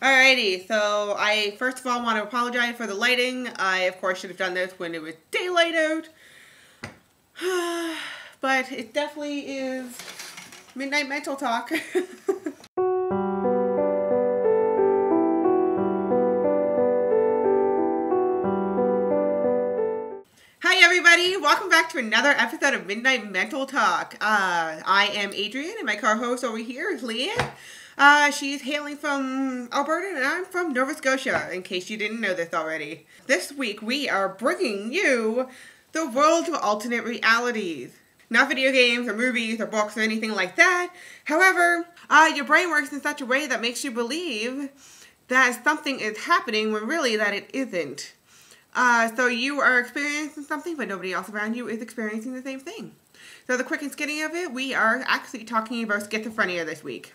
Alrighty, so I first of all want to apologize for the lighting. I, of course, should have done this when it was daylight out. But it definitely is midnight mental talk. Hi everybody, welcome back to another episode of Midnight Mental Talk. I am Adrienne and my co-host over here is Leanne. She's hailing from Alberta and I'm from Nova Scotia, in case you didn't know this already. This week we are bringing you the world of alternate realities. Not video games or movies or books or anything like that. However, your brain works in such a way that makes you believe that something is happening when really that it isn't. So you are experiencing something, but nobody else around you is experiencing the same thing. So the quick and skinny of it, we are actually talking about schizophrenia this week.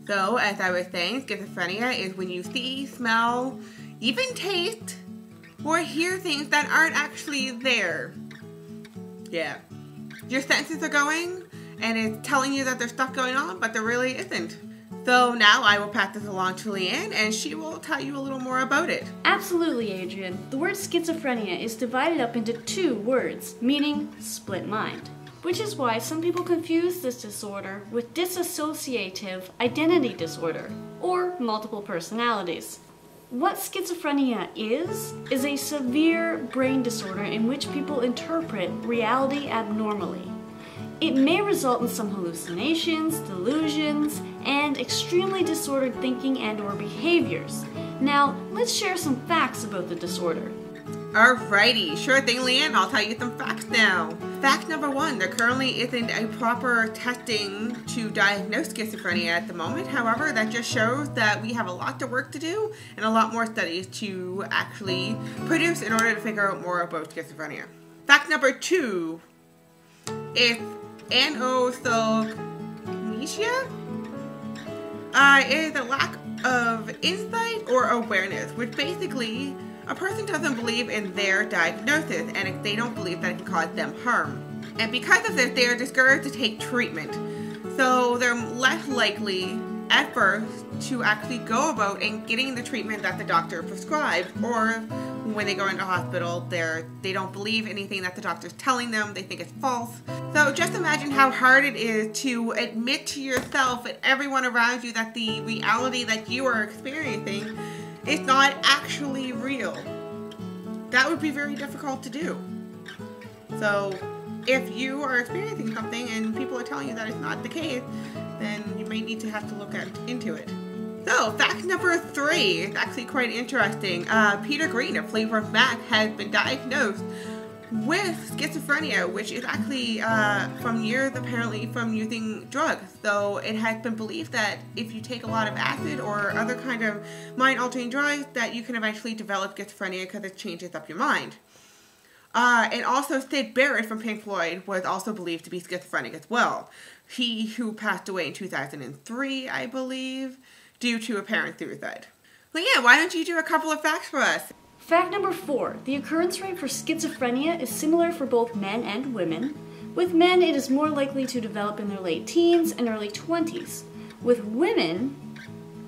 So, as I was saying, schizophrenia is when you see, smell, even taste, or hear things that aren't actually there. Yeah. Your senses are going, and it's telling you that there's stuff going on, but there really isn't. So now I will pass this along to Leanne, and she will tell you a little more about it. Absolutely, Adrienne. The word schizophrenia is divided up into two words, meaning split mind. Which is why some people confuse this disorder with dissociative identity disorder, or multiple personalities. What schizophrenia is a severe brain disorder in which people interpret reality abnormally. It may result in some hallucinations, delusions, and extremely disordered thinking and/or behaviors. Now, let's share some facts about the disorder. Alrighty, sure thing, Leanne. I'll tell you some facts now. Fact number one, there currently isn't a proper testing to diagnose schizophrenia at the moment. However, that just shows that we have a lot of work to do and a lot more studies to actually produce in order to figure out more about schizophrenia. Fact number two is Anosognosia. It is a lack of insight or awareness, which basically a person doesn't believe in their diagnosis, and if they don't believe that it can cause them harm. And because of this, they are discouraged to take treatment. So they're less likely at first to actually go about and getting the treatment that the doctor prescribes, or when they go into hospital, they don't believe anything that the doctor's telling them, they think it's false. So just imagine how hard it is to admit to yourself and everyone around you that the reality that you are experiencing is not actually real. That would be very difficult to do. So if you are experiencing something and people are telling you that it's not the case, then you may need to have to look into it. So fact number three is actually quite interesting. Peter Green of Fleetwood has been diagnosed with schizophrenia, which is actually from years apparently from using drugs. So it has been believed that if you take a lot of acid or other kind of mind-altering drugs, that you can eventually develop schizophrenia because it changes up your mind. And also Sid Barrette from Pink Floyd was also believed to be schizophrenic as well. He who passed away in 2003, I believe, due to apparent suicide. Leanne, why don't you do a couple of facts for us? Fact number 4. The occurrence rate for schizophrenia is similar for both men and women. With men, it is more likely to develop in their late teens and early 20s. With women,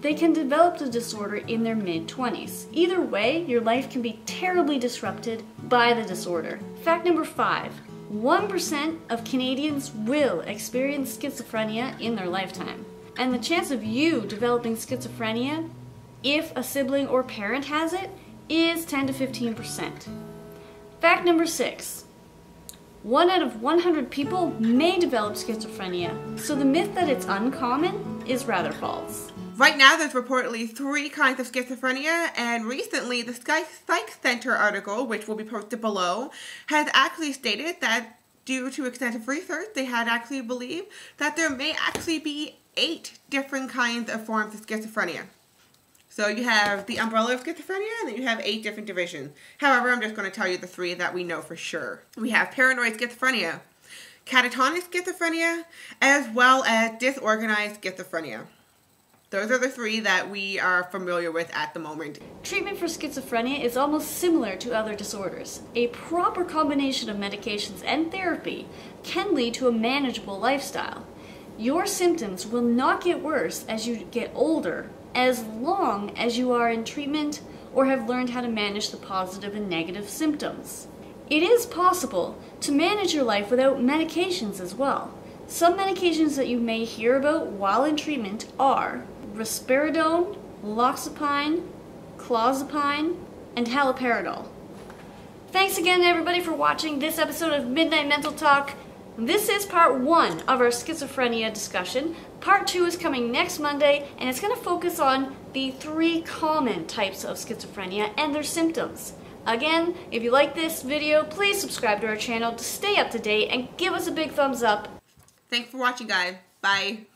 they can develop the disorder in their mid-20s. Either way, your life can be terribly disrupted by the disorder. Fact number 5. 1% of Canadians will experience schizophrenia in their lifetime. And the chance of you developing schizophrenia, if a sibling or parent has it, is 10 to 15%. Fact number 6. 1 out of 100 people may develop schizophrenia, so the myth that it's uncommon is rather false. Right now there's reportedly 3 kinds of schizophrenia, and recently the Psych Center article, which will be posted below, has actually stated that due to extensive research, they had actually believed that there may actually be 8 different kinds of forms of schizophrenia. So you have the umbrella of schizophrenia, and then you have 8 different divisions. However, I'm just going to tell you the 3 that we know for sure. We have paranoid schizophrenia, catatonic schizophrenia, as well as disorganized schizophrenia. Those are the 3 that we are familiar with at the moment. Treatment for schizophrenia is almost similar to other disorders. A proper combination of medications and therapy can lead to a manageable lifestyle. Your symptoms will not get worse as you get older, as long as you are in treatment or have learned how to manage the positive and negative symptoms. It is possible to manage your life without medications as well. Some medications that you may hear about while in treatment are risperidone, loxapine, clozapine, and haloperidol. Thanks again everybody for watching this episode of Midnight Mental Talk. This is part 1 of our schizophrenia discussion. Part 2 is coming next Monday, and it's going to focus on the 3 common types of schizophrenia and their symptoms. Again, if you like this video, please subscribe to our channel to stay up to date and give us a big thumbs up. Thanks for watching, guys. Bye.